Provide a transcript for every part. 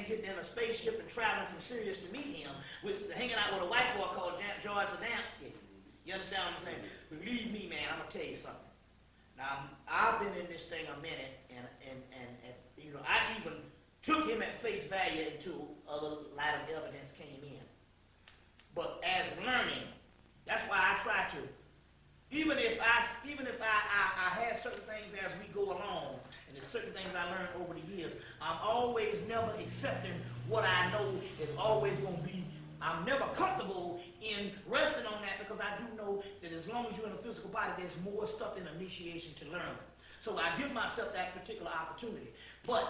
man getting in a spaceship and traveling from Sirius to meet him, hanging out with a white boy called George Adamski. You understand what I'm saying? Believe me, man, I'm going to tell you something. Now, I've been in this thing a minute, and you know, I even took him at face value until other light of evidence came in. But as learning, that's why I try to, even if I had certain things as we go along, and there's certain things I learned over the years, I'm always never accepting what I know is always going to be. I'm never comfortable in resting on that, because I do know that as long as you're in a physical body, there's more stuff in initiation to learn. So I give myself that particular opportunity. But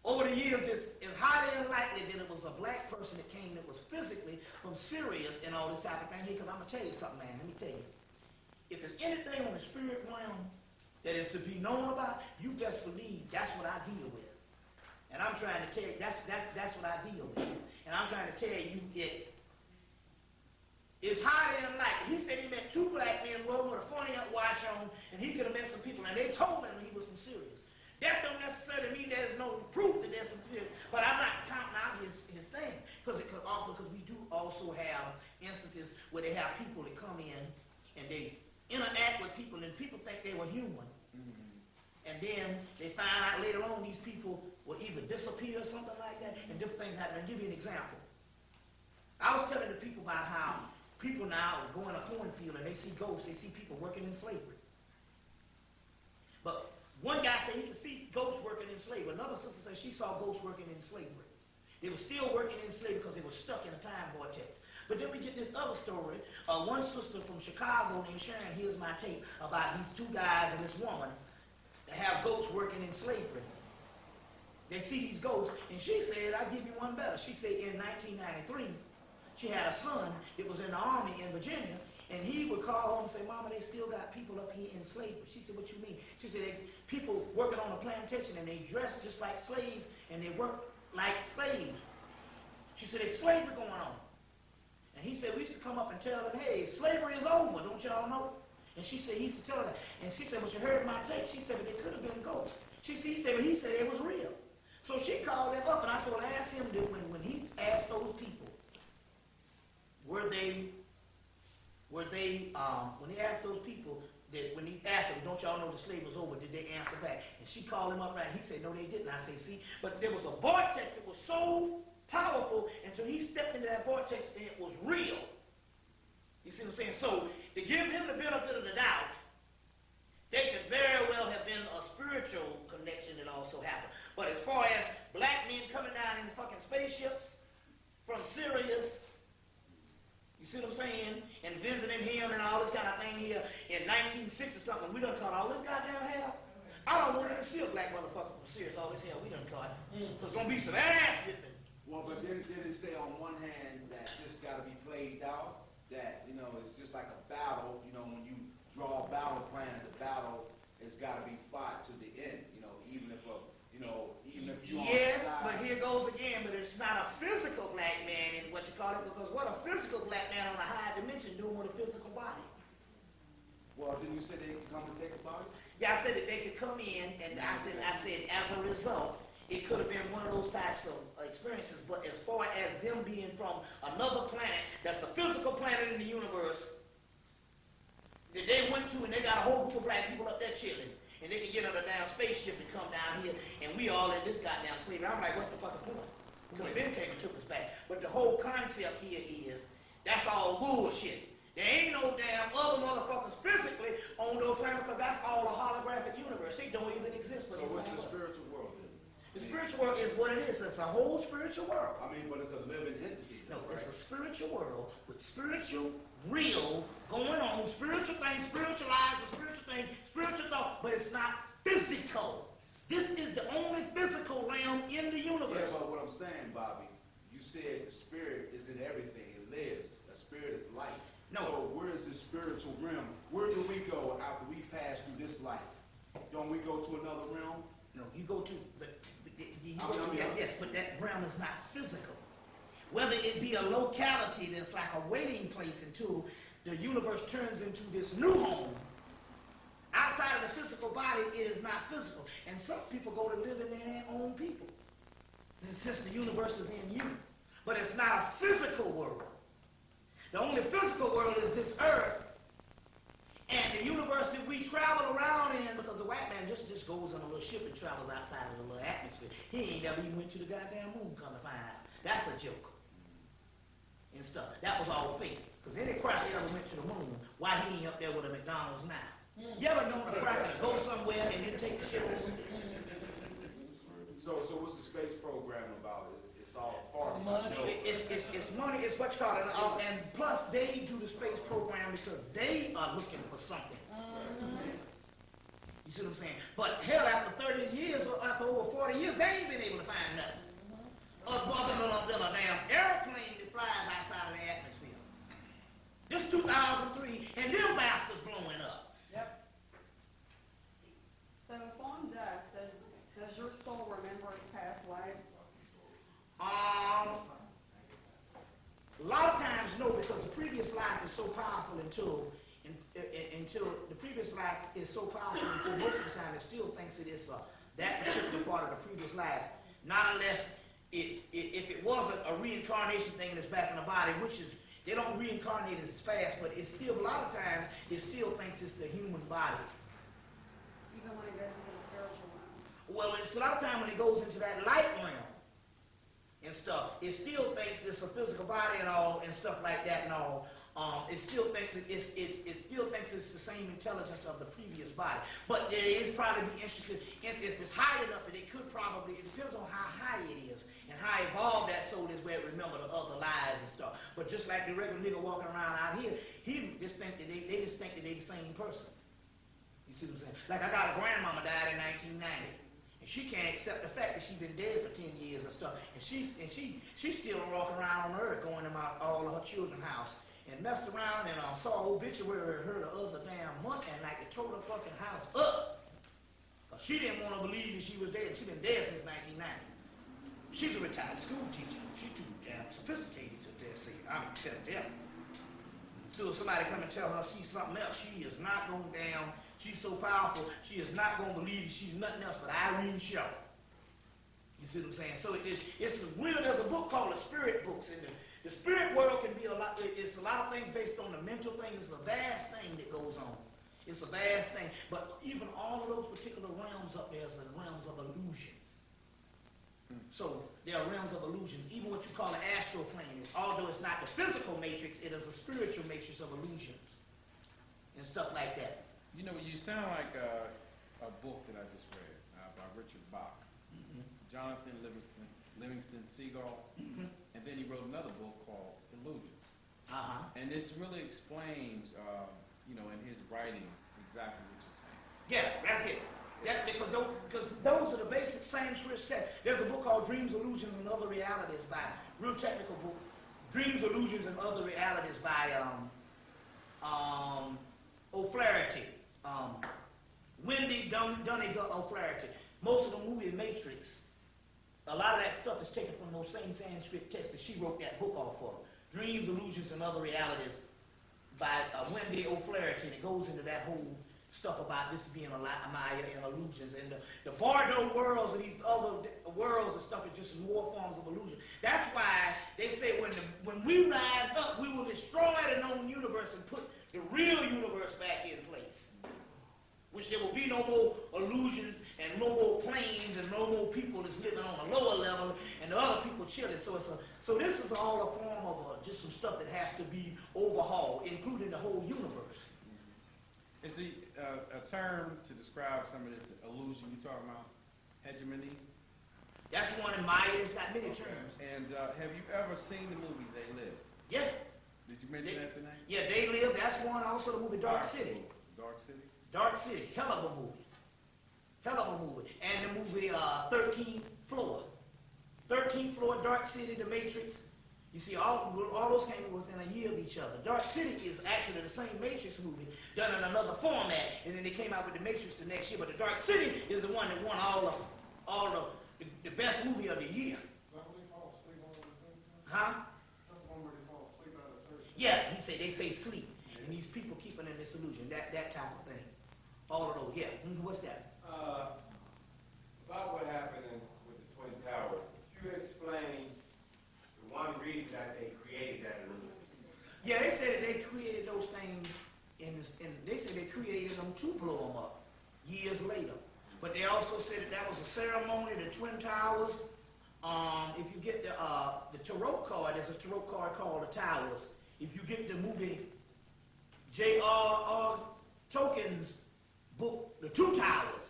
over the years, it's highly unlikely that it was a black person that came that was physically from Sirius and all this type of thing here, because I'm going to tell you something, man. Let me tell you. If there's anything on the spirit realm that is to be known about, you best believe that's what I deal with. And I'm trying to tell you, that's what I deal with. And I'm trying to tell you, it's highly unlikely. He said he met two black men rolling with a funny-up watch on, and he could have met some people, and they told him he was from Sirius. That don't necessarily mean there's no proof that there's some Sirius, but I'm not counting out his thing, because we do also have instances where they have people that come in and they interact with people, and people think they were human. And then they find out later on these people will either disappear or something like that, and different things happen. I'll give you an example. I was telling the people about how people now go in a cornfield and they see ghosts, they see people working in slavery. But one guy said he could see ghosts working in slavery. Another sister said she saw ghosts working in slavery. They were still working in slavery because they were stuck in a time vortex. But then we get this other story. One sister from Chicago named Sharon, here's my tape, about these two guys and this woman that have ghosts working in slavery. They see these ghosts, and she said, I'll give you one better. She said in 1993, she had a son that was in the army in Virginia, and he would call home and say, Mama, they still got people up here in slavery. She said, what you mean? She said, people working on a plantation, and they dress just like slaves, and they work like slaves. She said, there's slavery going on. And he said, we used to come up and tell them, hey, slavery is over, don't y'all know? And she said, he used to tell her that. And she said, well, you heard my tape. She said, but it could have been ghosts. He said, but he said it was real. So she called them up, and I said, well, ask him that when he asked those people, when he asked those people, that when he asked them, don't y'all know the slave was over, did they answer back? And she called him up, right? He said, no, they didn't. I said, see, but there was a vortex that was so powerful until he stepped into that vortex and it was real. You see what I'm saying? So to give him the benefit of the doubt, they could very well have been a spiritual connection that also happened. But as far as black men coming down in fucking spaceships from Sirius, you see what I'm saying? And visiting him and all this kind of thing here in 1960 or something, we done caught all this goddamn hell. I don't want to see a black motherfucker from Sirius, all this hell we done caught. There's gonna be some ass whipping. Well, but then it say on one hand that this got to be played out, that, you know, it's just like a battle, you know, when you draw a battle plan, the battle has got to be fought to the end, you know, even if you yes, but here goes again, but it's not a physical black man in what you call it, because what a physical black man on a higher dimension doing with a physical body? Well, didn't you say they could come and take a body? Yeah, I said that they could come in, and I said as a result, it could have been one of those types of experiences, but as far as them being from another planet, that's a physical planet in the universe, that they went to, and they got a whole group of black people up there chilling, and they can get on a damn spaceship and come down here, and we all in this goddamn slavery. I'm like, what's the fucking point? We could have been came and took us back. But the whole concept here is, that's all bullshit. There ain't no damn other motherfuckers physically on those planets, because that's all a holographic universe. They don't even exist. So what's the spiritual world then? The spiritual world is what it is. It's a whole spiritual world. I mean, but it's a living entity. No, right? It's a spiritual world with spiritual, real, going on, spiritual things, spiritualized, spiritual things, spiritual thought, but it's not physical. This is the only physical realm in the universe. Yeah, but what I'm saying, Bobby, you said the spirit is in everything. It lives. The spirit is life. No. So where is the spiritual realm? Where do we go after we pass through this life? Don't we go to another realm? No, you go to, yes, but that realm is not physical. Whether it be a locality that's like a waiting place until the universe turns into this new home, outside of the physical body, it is not physical. And some people go to live in their own people. since the universe is in you. But it's not a physical world. The only physical world is this earth and the universe that we travel around in, because the white man just goes on a little ship and travels outside of the little atmosphere. He ain't never even went to the goddamn moon, come to find out. That's a joke. And stuff. That was all fake. Because any cracker ever went to the moon, why he ain't up there with a McDonald's now? You ever known a cracker to go somewhere and then take the shit over? So what's the space program about? It's all farce. Money. It's money. It's what you call it. And plus, they do the space program because they are looking for something. You see what I'm saying? But hell, after 30 years, or after over 40 years, they ain't been able to find nothing. Other than a damn airplane that flies outside of the atmosphere. This 2003, and them bastards blowing up. Yep. So upon death, does your soul remember its past lives? A lot of times, no, because the previous life is so powerful until the previous life is so powerful until most of the time it still thinks it is that particular part of the previous life. Not unless if it wasn't a reincarnation thing and it's back in the body, which is, they don't reincarnate as fast, but it's still, a lot of times, it still thinks it's the human body. Even when it goes into the spiritual realm? Well, it's a lot of time when it goes into that light realm and stuff, it still thinks it's a physical body and all and stuff like that and all. It still thinks it's the same intelligence of the previous body. But it is probably be interested if it's high enough that it could probably, it depends on how high it is and how evolved that soul is where it remember the other lives and stuff. But just like the regular nigga walking around out here, he just think that they just think that they the same person. You see what I'm saying? Like I got a grandmama died in 1990. And she can't accept the fact that she's been dead for 10 years and stuff. And she's still walking around on earth going to all of her children's house. And messed around and saw an obituary of her the other damn month and like it tore the fucking house up. Cause she didn't want to believe that she was dead. She's been dead since 1990. She's a retired school teacher. She's too damn sophisticated to say, I'm accept death. So if somebody come and tell her she's something else, she is not going down. She's so powerful, she is not going to believe she's nothing else but Irene Shaw. You see what I'm saying? So it's real. There's a book called The Spirit Books, and the spirit world can be a lot. It's a lot of things based on the mental thing. It's a vast thing that goes on. It's a vast thing. But even all of those particular realms up there are realms of illusion. So there are realms of illusion. Even what you call an astral plane is, although it's not the physical matrix, it is a spiritual matrix of illusions and stuff like that. You know, you sound like a book that I just read by Richard Bach, Jonathan Livingston Seagull, and then he wrote another book called Illusions. And this really explains, you know, in his writings exactly what you're saying. Yeah, that's it. That's because those are the basic Sanskrit texts. There's a book called Dreams, Illusions, and Other Realities by, real technical book, Dreams, Illusions, and Other Realities by O'Flaherty. Wendy Dunnigan O'Flaherty. Most of the movie Matrix, a lot of that stuff is taken from those same Sanskrit texts that she wrote that book off of. Dreams, Illusions, and Other Realities by Wendy O'Flaherty, and it goes into that whole stuff about this being a Maya and illusions, and the Bardo worlds and these other worlds and stuff are just more forms of illusion. That's why they say when we rise up, we will destroy the known universe and put the real universe back in place. Which there will be no more illusions and no more planes and no more people that's living on a lower level and the other people chilling. So this is all a form of just some stuff that has to be overhauled, including the whole universe. Is a term to describe some of this illusion you're talking about? Hegemony? That's one in Maya. It's got many terms. And have you ever seen the movie They Live? Yeah. Did you mention that tonight? Yeah, They Live. That's one. Also the movie Dark City. Dark City? Dark City. Hell of a movie. Hell of a movie. And the movie 13th Floor. 13th Floor, Dark City, The Matrix. You see, all those came within a year of each other. Dark City is actually the same Matrix movie done in another format, and then they came out with The Matrix the next year. But the Dark City is the one that won all the best movie of the year. Somebody fall asleep all at the same time? Huh? Somebody fall asleep out of church? Yeah, they say sleep, and these people keeping in this illusion, that type of thing. All of those, yeah. What's that? About what happened with the Twin Towers. You had Yeah, they said that they created those things, and they said they created them to blow them up years later. But they also said that was a ceremony, the Twin Towers. If you get the tarot card, there's a tarot card called the Towers. If you get the movie J.R.R. Tolkien's book, The Two Towers,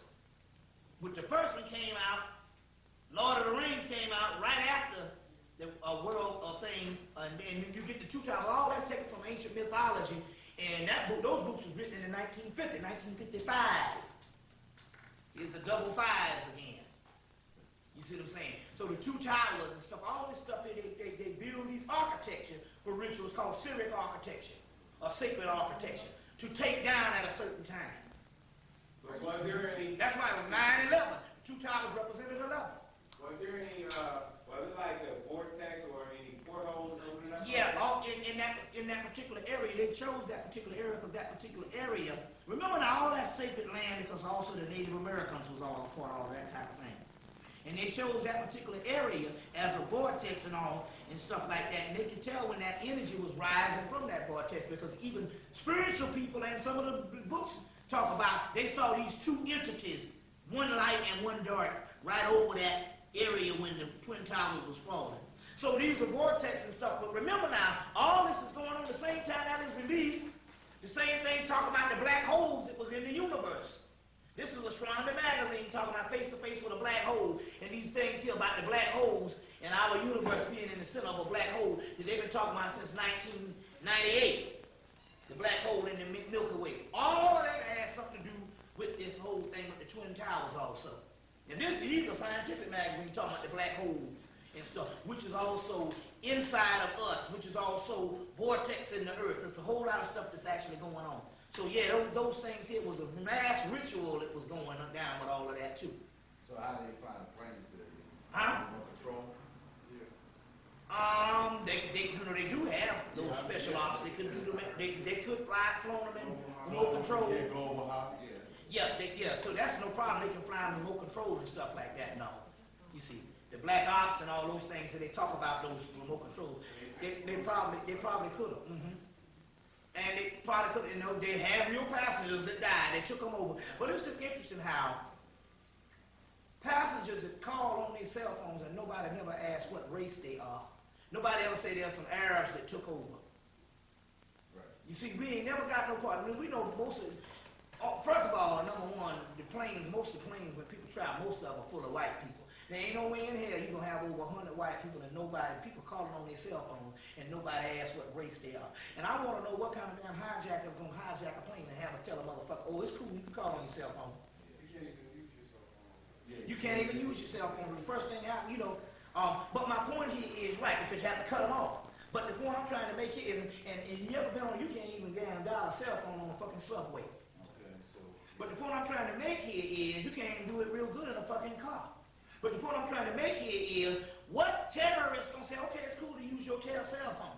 which the first one came out, Lord of the Rings came out right after the World of Thing, and then you get the Two Towers. All that's taken from ancient mythology, and that book, those books was written in 1950, 1955. Is the double fives again. You see what I'm saying? So the Two Towers and stuff, all this stuff here, they build these architecture for rituals called Sirius architecture, or sacred architecture, to take down at a certain time. But was there any? That's why it was 9/11. Two Towers represented 11. Was there any? Was it like a vortex or any portholes opening up? Yeah, in that particular area, they chose that particular area because that particular area. Remember now, all that sacred land because also the Native Americans was all a part of all that type of thing. And they chose that particular area as a vortex and all and stuff like that. And they could tell when that energy was rising from that vortex because even spiritual people and some of the books talk about, they saw these two entities, one light and one dark, right over that area when the Twin Towers was falling. So these are vortex and stuff. But remember now, all this is going on the same time that is released. The same thing talking about the black holes that was in the universe. This is Astronomy Magazine talking about face to face with a black hole, and these things here about the black holes and our universe being in the center of a black hole that they've been talking about since 1998. The black hole in the Milky Way. All of that has something to do with this whole thing with the Twin Towers also. And these are scientific magazines talking about the black hole and stuff, which is also inside of us, which is also vortex in the earth. There's a whole lot of stuff that's actually going on. So yeah, those things here was a mass ritual that was going down with all of that too. So how do they find the planes there? Huh? Remote control? They do have those special ops. They could do them. They could fly, flown them in remote control. Yeah, global hop, yeah. Yeah. So that's no problem. They can fly in remote control and stuff like that. No, you see, the black ops and all those things that they talk about, those remote controls, they probably could have. And they probably could, they had real passengers that died. They took them over. But it was just interesting how passengers that call on their cell phones and nobody never asked what race they are. Nobody ever say there's some Arabs that took over. Right. You see, we ain't never got no part. I mean, we know most of, first of all, number one, most of the planes, when people travel, most of them are full of white people. There ain't no way in hell you're going to have over 100 white people and people calling on their cell phones and nobody asks what race they are. And I want to know what kind of damn hijacker is going to hijack a plane and have a tell a motherfucker, oh, it's cool, you can call on your cell phone. You can't even use your cell phone. Yeah. You can't even use your cell phone. The first thing out, but my point here is right, because you have to cut them off. But the point I'm trying to make here is, and you ever been on, you can't even damn dial a cell phone on a fucking subway. Okay, so. But the point I'm trying to make here is, you can't do it real good in a fucking car. But the point I'm trying to make here is, what terrorist gonna say, okay, it's cool to use your cell phone,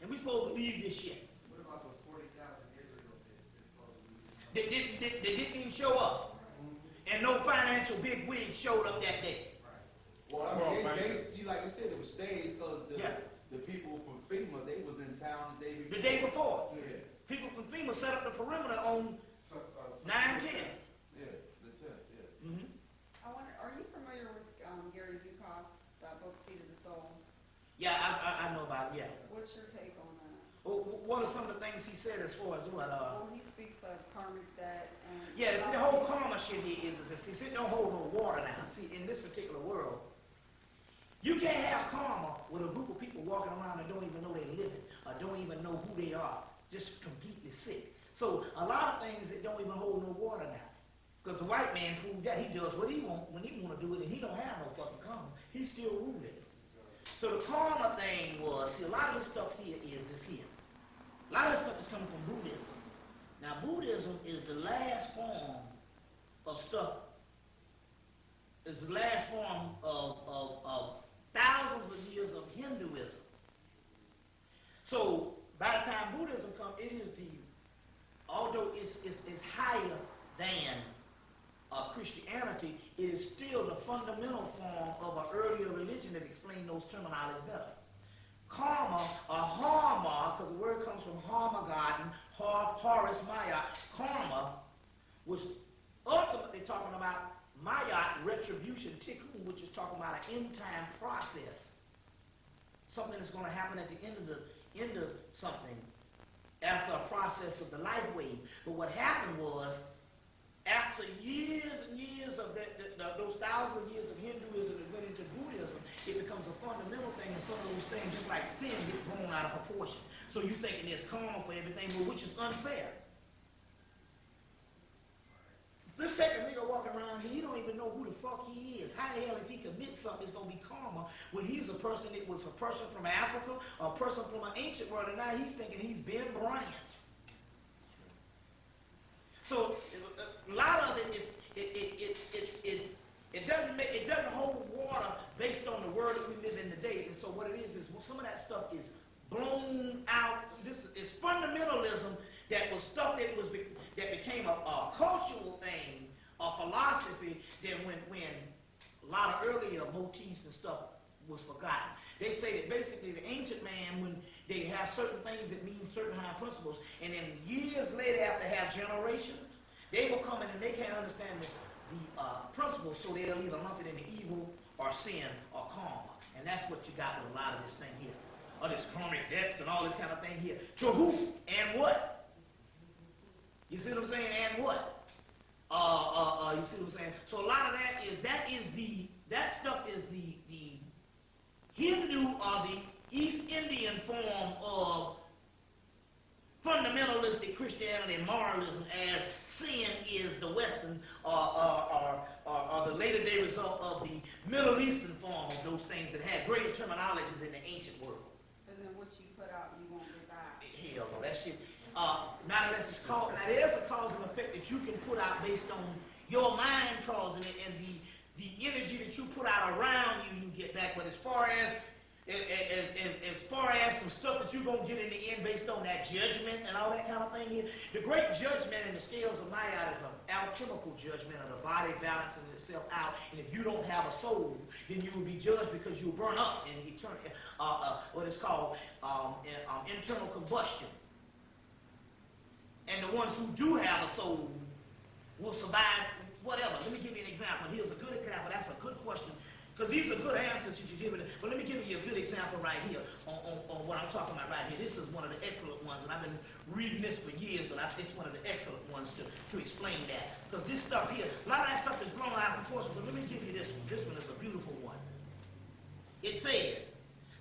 and we supposed to believe this shit? What about those 40,000 Israel that They didn't even show up, and no financial big wig showed up that day. Well, see, like I said, it was staged because the people from FEMA, they was in town the day before. The day before. Yeah. People from FEMA set up the perimeter on 9/10. Yeah, the 10th, yeah. Mm-hmm. I wonder, are you familiar with Gary Zukav, that book, Seed of the Soul? Yeah, I know about it, yeah. What's your take on that? What are some of the things he said as far as what, Well, he speaks of karmic debt and... Yeah, see, the whole karma shit here is this. See, it don't hold no water now. See, in this particular world, you can't have karma with a group of people walking around that don't even know they're living or don't even know who they are, just completely sick. So a lot of things that don't even hold no water now. Because the white man proved that he does what he want when he want to do it, and he don't have no fucking karma. He's still ruling. So the karma thing was, see, a lot of this stuff here is this here. A lot of this stuff is coming from Buddhism. Now, Buddhism is the last form of stuff. It's the last form of thousands of years of Hinduism. So by the time Buddhism comes, it is although it's higher than Christianity, it is still the fundamental form of an earlier religion that explained those terminologies better. karma or harma, because the word comes from Harmageddon, Horus Maya, karma, was ultimately talking about Mayat, retribution, tikkun, which is talking about an end-time process. Something that's going to happen at the end of something, after a process of the life wave. But what happened was, after years and years of those thousands of years of Hinduism that went into Buddhism, it becomes a fundamental thing, and some of those things, just like sin, get blown out of proportion. So you're thinking there's karma for everything, which is unfair. Let's take a nigga walking around here, he don't even know who the fuck he is. How the hell, if he commits something, it's going to be karma when he's a person that was a person from Africa, or a person from an ancient world, and now he's thinking he's Ben Bryant. So a lot of it is it doesn't hold water based on the word that we live in today. And so what it is some of that stuff is blown out. This is fundamentalism that was stuff that became a cultural thing, a philosophy that when a lot of earlier motifs and stuff was forgotten. They say that basically the ancient man, when they have certain things that mean certain high principles, and then years later after they have generations, they will come in and they can't understand the principles, so they'll either lump it into evil or sin or karma. And that's what you got with a lot of this thing here. Or this karmic debts and all this kind of thing here. To who and what? You see what I'm saying? And what? You see what I'm saying? So a lot of that stuff is the Hindu or the East Indian form of fundamentalistic Christianity and moralism, as sin is the Western or the later day result of the Middle Eastern form of those things that had greater terminologies in the ancient world. And then what you put out, you won't get back. Hell no, that shit. Not unless it's called. Now there's a cause and effect that you can put out based on your mind causing it, and the energy that you put out around you can get back. But as far as some stuff that you're gonna get in the end based on that judgment and all that kind of thing here, the great judgment in the scales of Maya is an alchemical judgment of the body balancing itself out. And if you don't have a soul, then you will be judged because you will burn up in eternal, what is called internal combustion. And the ones who do have a soul will survive whatever. Let me give you an example. Here's a good example. That's a good question. Because these are good answers that you're giving. But let me give you a good example right here on what I'm talking about right here. This is one of the excellent ones, and I've been reading this for years, but it's one of the excellent ones to explain that. Because this stuff here, a lot of that stuff is blown out of proportion, but let me give you this one. This one is a beautiful one. It says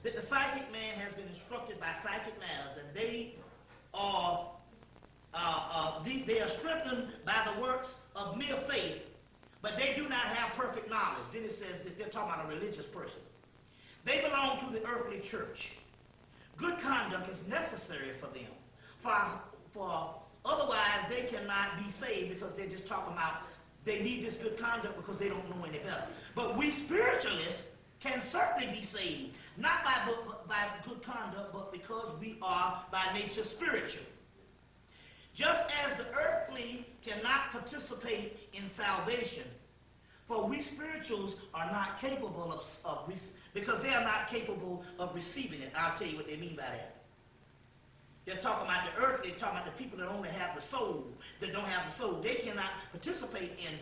that the psychic man has been instructed by psychic matters, and they are strengthened by the works of mere faith, but they do not have perfect knowledge. Then it says that they're talking about a religious person. They belong to the earthly church. Good conduct is necessary for them, for otherwise they cannot be saved, because they're just talking about they need this good conduct because they don't know any better. But we spiritualists can certainly be saved, not by good conduct, but because we are by nature spiritual. Just as the earthly cannot participate in salvation, for we spirituals are not capable because they are not capable of receiving it. I'll tell you what they mean by that. They're talking about the earthly, they're talking about the people that only have the soul, that don't have the soul. They cannot participate in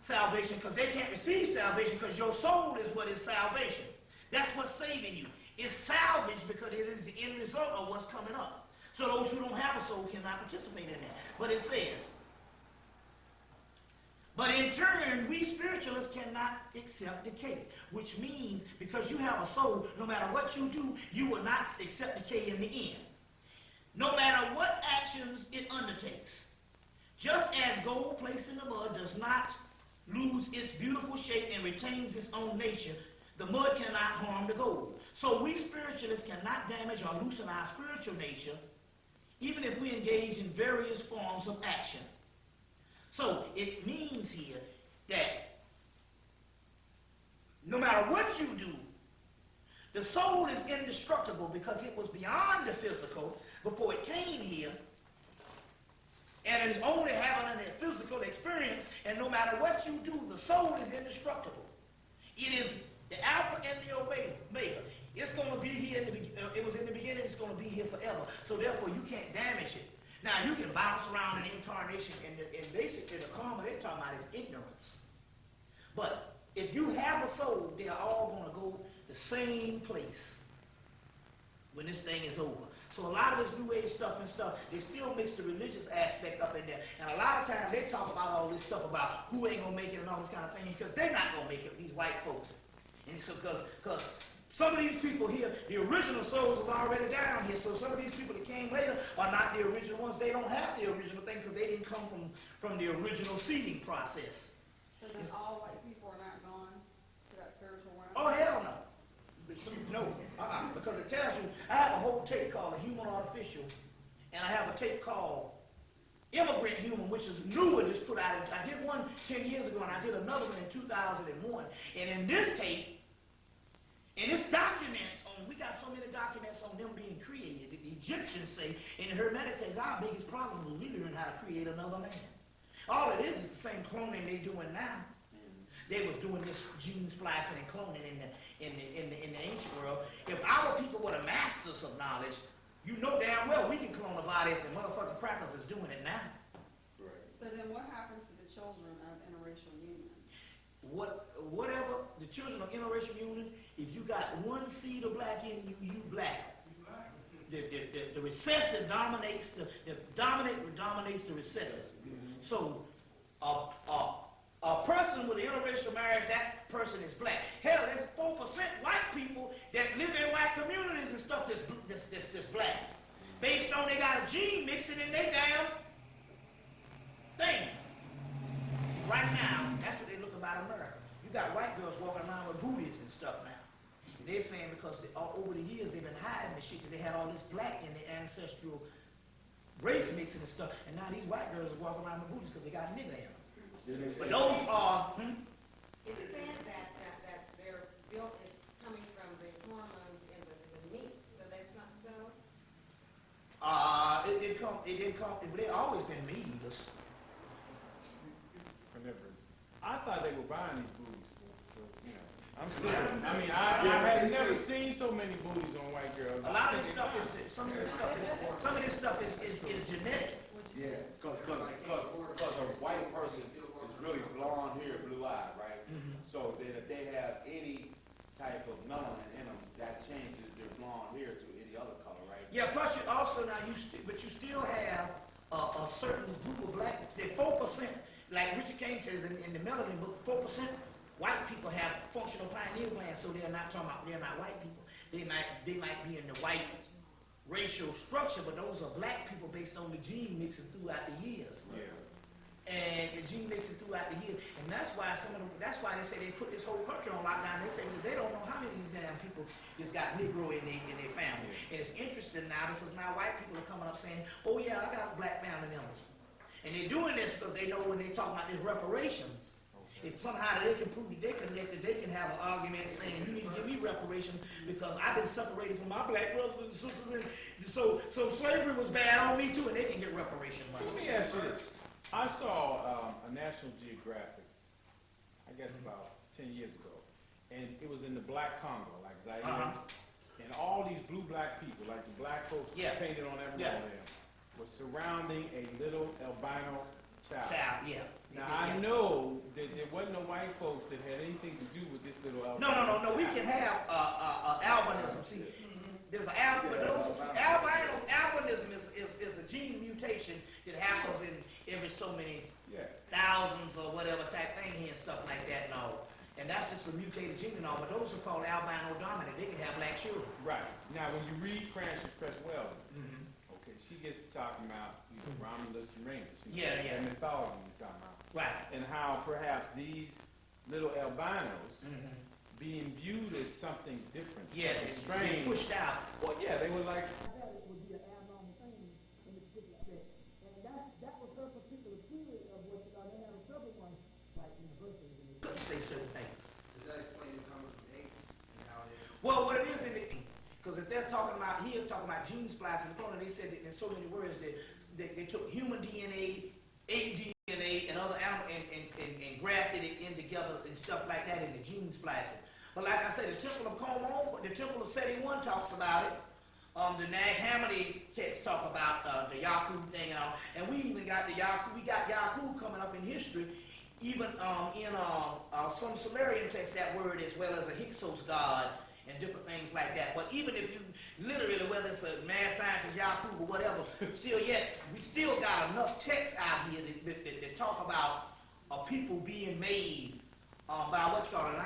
salvation because they can't receive salvation, because your soul is what is salvation. That's what's saving you. It's salvage because it is the end result of what's coming up. So those who don't have a soul cannot participate in that. But it says, but in turn, we spiritualists cannot accept decay, which means because you have a soul, no matter what you do, you will not accept decay in the end. No matter what actions it undertakes. Just as gold placed in the mud does not lose its beautiful shape and retains its own nature, the mud cannot harm the gold. So we spiritualists cannot damage or loosen our spiritual nature, even if we engage in various forms of action. So it means here that no matter what you do, the soul is indestructible because it was beyond the physical before it came here, and it is only having a physical experience, and no matter what you do, the soul is indestructible. It is the Alpha and the Omega. It's going to be here forever. So therefore, you can't damage it. Now, you can bounce around in incarnation, and basically the karma they're talking about is ignorance. But if you have a soul, they are all going to go the same place when this thing is over. So a lot of this New Age stuff, they still mix the religious aspect up in there. And a lot of times they talk about all this stuff about who ain't going to make it and all this kind of thing, because they're not going to make it, these white folks. And so, because some of these people here, the original souls are already down here. So some of these people that came later are not the original ones. They don't have the original thing because they didn't come from the original seeding process. So then all white people are not gone to that spiritual realm? Oh, hell no. No, because it tells you, I have a whole tape called A Human Artificial, and I have a tape called Immigrant Human, which is newer, just put out. I did one 10 years ago, and I did another one in 2001. And in this tape, and it's documents on, we got so many documents on them being created. The Egyptians say, in the Hermetic text, our biggest problem was we learned how to create another man. All it is the same cloning they're doing now. They was doing this gene splicing and cloning in the ancient world. If our people were the masters of knowledge, you know damn well we can clone a body if the motherfucking crackers is doing it now. Right. So then what happens to the children of interracial union? Whatever the children of interracial union, if you got one seed of black in you, you black. The recessive dominates the dominant dominates the recessive. So a person with an interracial marriage, that person is black. Hell, there's 4% white people that live in white communities and stuff that's black. Based on they got a gene mixing in their damn thing. Right now, that's what they look about America. You got white girls walking around with booties and stuff now. They're saying because over the years they've been hiding the shit that they had all this black in their ancestral race mixing and stuff, and now these white girls are walking around with booties because they got nigga in them. But those are... It says that their guilt is coming from the hormones in the meat, so that's not so? It didn't come, but they always been meat eaters. I thought they were buying these booties. So, you know, I'm serious. I mean, I had never seen so many booties on white girls. A lot of this stuff is, some of this stuff is genetic. Yeah, because a white person is really blonde hair, blue eyed, right? So that if they have any type of melanin in them, that changes their blonde hair to any other color, right? Yeah, plus you also now but you still have a certain group of black. They're 4%, like Richard King says in the Melanin book. 4% white people have functional pineal glands, so they're not talking about they're not white people. They might be in the white racial structure, but those are black people based on the gene mixing throughout the years. Yeah. And the gene mixing throughout the years, and that's why that's why they say they put this whole country on lockdown. They say they don't know how many of these damn people just got Negro in their family. And it's interesting now because now white people are coming up saying, "Oh yeah, I got black family members," and they're doing this because they know when they talk about these reparations. If somehow they can prove that they connected, they can have an argument saying, you need to give me reparations because I've been separated from my black brothers and sisters, and so slavery was bad on me too, and they can get reparation money. Let me ask you this. I saw a National Geographic, I guess about 10 years ago, and it was in the Black Congo, like Zaire, and all these blue-black people, like the black folks painted on every wall there, were surrounding a little albino child. Now, I know that there wasn't no white folks that had anything to do with this little albino. No. We can have albinism. See, there's an albinism is a gene mutation that happens in every so many thousands or whatever type thing here and stuff like that and all. And that's just a mutated gene and all. But those are called albino dominant. They can have black children. Right. Now, when you read Frances Cress Wells, okay, she gets to talking about Romulus and Remus. And mythology you're talking about. Right. And how perhaps these little albinos being viewed as something different. Yeah, strange. They pushed out. Well, yeah, they were like. It would be an abnormal thing in the particular set. And that was her particular theory of what they have several ones like universities. Couldn't say certain things. Does that explain the coming from apes and how it is? Well, what it is in the because if they're talking about gene splicing, they said that in so many words that they took human DNA, ape DNA, and other animal and grafted it in together and stuff like that in the gene splicing. But like I said, the Temple of Como, the Temple of Seti I talks about it. The Nag Hammadi text talk about the Yakub thing and all, and we even got the Yakub. We got Yakub coming up in history, even in some Sumerian text that word as well as a Hyksos god and different things like that. But even if you literally, whether it's a mad scientist Yakub or whatever, still yet we still got enough texts out here that talk about people being made by what you call it.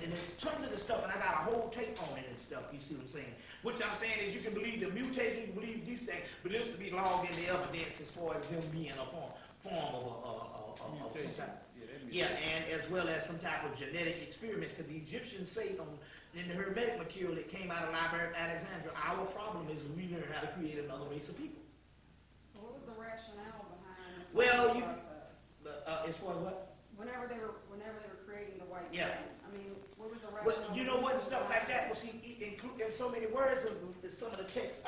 And there's tons of this stuff, and I got a whole tape on it and stuff. You see what I'm saying? What I'm saying is you can believe the mutation, you can believe these things, but this to be logged in the evidence as far as them being a form of some type. Yeah, and as well as some type of genetic experiments, because the Egyptians say in the Hermetic material that came out of the Library of Alexandria, our problem is we learn how to create another race of people. What was the rationale behind the Well, process? as far as what? Whenever they were creating the white Yeah. man, I mean, what was the rationale? Well, you know what, stuff like that, well, see, in so many words of some of the texts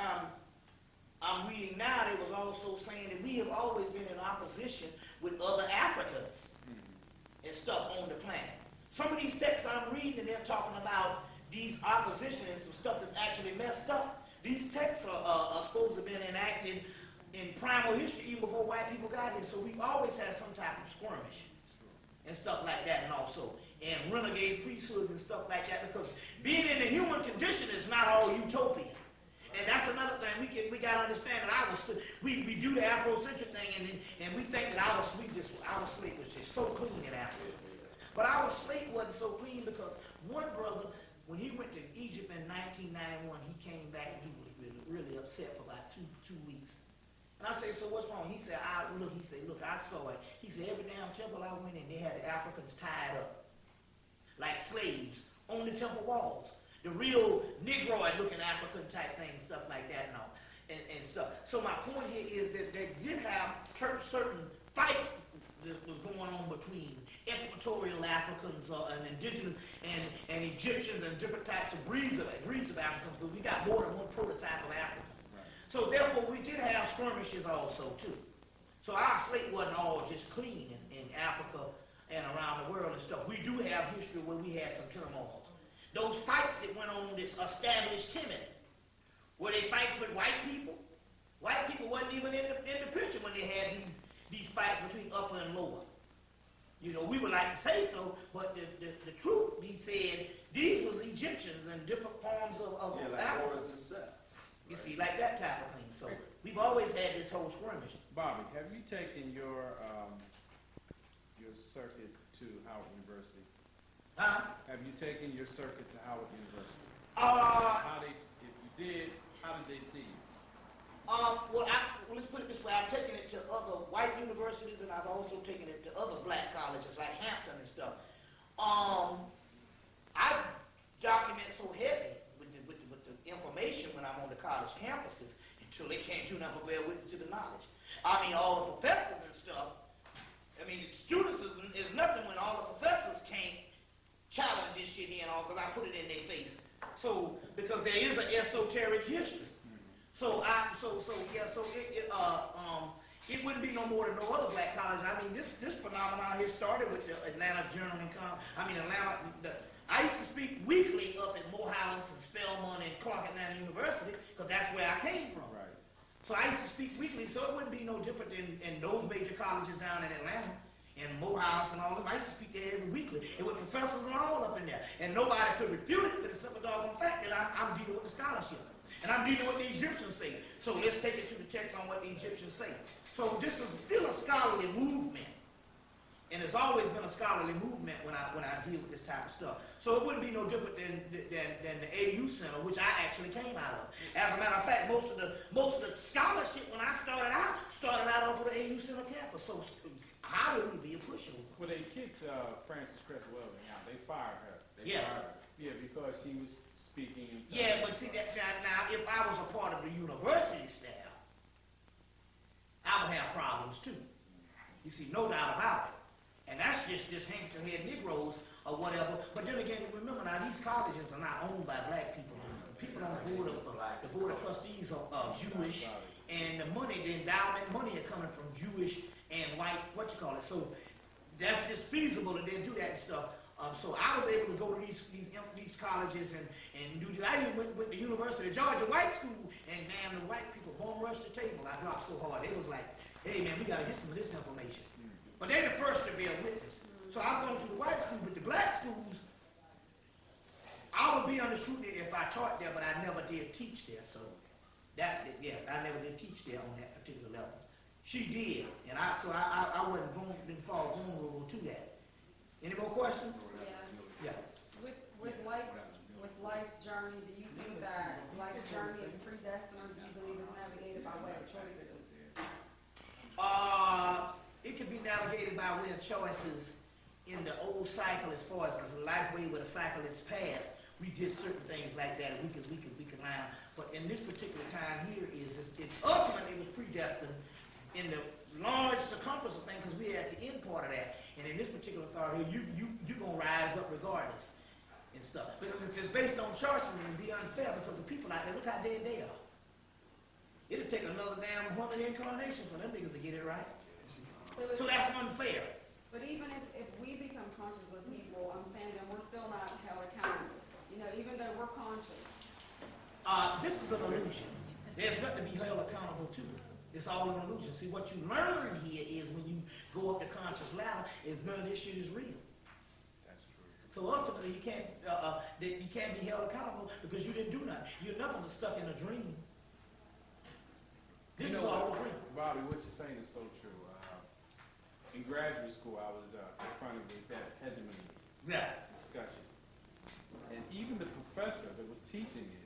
I'm reading now, they was also saying that we have always been in opposition with other Africans and stuff on the planet. Some of these texts I'm reading, and they're talking about these opposition and some stuff that's actually messed up. These texts are supposed to have been enacted in primal history even before white people got here, so we've always had some type of skirmish and stuff like that, and also renegade priesthoods and stuff like that, because being in the human condition is not all utopia. And that's another thing we got to understand that we do the Afrocentric thing, and we think that our slate was just so clean in Africa. But our slate wasn't so clean because one brother, when he went to Egypt in 1991, he came back and he was really upset for about two weeks. And I said, so what's wrong? He said, look, I saw it. He said, every damn temple I went in, they had the Africans tied up like slaves on the temple walls. The real Negroid-looking African type things, stuff like that and all, and stuff. So my point here is that they did have certain fight that was going on between equatorial Africans and indigenous and Egyptians and different types of breeds of Africans, but we got more than one prototype of Africa. So therefore, we did have skirmishes also, too. So our slate wasn't all just clean in Africa and around the world and stuff. We do have history where we had some turmoil. Those fights that went on this established himit, where they fight with white people. White people wasn't even in the picture when they had these fights between upper and lower. You know, we would like to say so, but the truth, he said, these was Egyptians and different forms of Africa. You see, like that type of thing. So we've always had this whole skirmish. Bobby, have you taken your circuit to Howard University? Huh? Have you taken your circuit to Howard University? If you did, how did they see you? Well, let's put it this way. I've taken it to other white universities, and I've also taken it to other black colleges like Hampton and stuff. I document so heavy with the information when I'm on the college campuses until they can't do nothing but bear witness to the knowledge. I mean, all the professors and stuff. I mean, the students is nothing when all the professors can't challenge this shit here and all, because I put it in their face. So, because there is an esoteric history. So it wouldn't be no more than no other black college. I mean, this phenomenon here started with the Atlanta Journal and I used to speak weekly up at Morehouse and Spelman and Clark Atlanta University, because that's where I came from. Right. So I used to speak weekly, so it wouldn't be no different in those major colleges down in Atlanta and Morehouse and all of them. I used to speak there every weekly. It was professors and all up in there. And nobody could refute it for the simple doggone fact that I'm dealing with the scholarship. And I'm dealing with what the Egyptians say. So let's take it to the text on what the Egyptians say. So this is still a scholarly movement. And it's always been a scholarly movement when I deal with this type of stuff. So it wouldn't be no different than the AU Center, which I actually came out of. As a matter of fact, most of the scholarship when I started out over the AU Center campus. So how would it be a pushover? Well, they kicked Frances Cress Welding out. They fired her. Yeah. Fired her. Yeah, because she was speaking. Yeah, but see that now, if I was a part of the university staff, I would have problems too. You see, no doubt about it. And that's just hangster-head Negroes or whatever. But then again, remember now, these colleges are not owned by black people. People on the board of trustees are Jewish, and the endowment money are coming from Jewish and white, So that's just feasible that they do that and stuff. So I was able to go to these colleges and do this. I even went to University of Georgia White School, and man, the white people bum rushed the table. I dropped so hard. They was like, hey man, we gotta get some of this information. But they're the first to be a witness. So I've gone to the white school, but the black schools, I would be under scrutiny if I taught there, but I never did teach there. So I never did teach there on that particular level. She did, and I wasn't didn't fall vulnerable to that. Any more questions? Yeah. Yeah. With life's journey, do you think that life's journey is predestined, or do you believe it's navigated by way of choices? It can be navigated by way of choices in the old cycle as far as the life way where the cycle is past. We did certain things like that, and we can line. But in this particular time here, ultimately it was predestined in the large circumference of things, because we had the end part of that. And in this particular thought here, you're going to rise up regardless and stuff. But if it's based on choices, it would be unfair, because the people out there, look how dead they are. It'll take another damn 100 incarnations for them niggas to get it right. So that's unfair. But even if we become conscious of evil, I'm saying that we're still not held accountable. You know, even though we're conscious. This is an illusion. There's nothing to be held accountable to. It's all an illusion. See, what you learn here is when you go up the conscious ladder, is none of this shit is real. That's true. So ultimately, you can't be held accountable because you didn't do nothing. You're nothing but stuck in a dream. This is all a dream. Bobby, what you're saying is so true. In graduate school, I was confronted with that hegemony discussion. And even the professor that was teaching it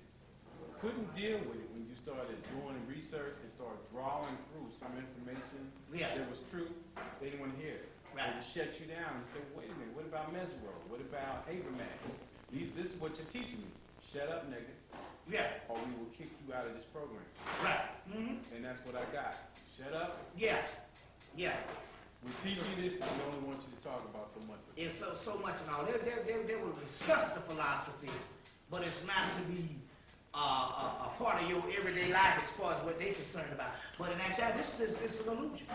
couldn't deal with it when you started doing research and started drawing through some information that was true. They didn't want to hear it. Right. They would shut you down and say, wait a minute, what about Mesro? What about Habermas? This is what you're teaching me. Shut up, nigga. Yeah. Or we will kick you out of this program. Right. Mm-hmm. And that's what I got. Shut up. Yeah. Yeah. We're teaching you this, but we only want you to talk about so much. It's so much and all. They will discuss the philosophy, but it's not to be a part of your everyday life as far as what they're concerned about. But in actuality, this is an illusion.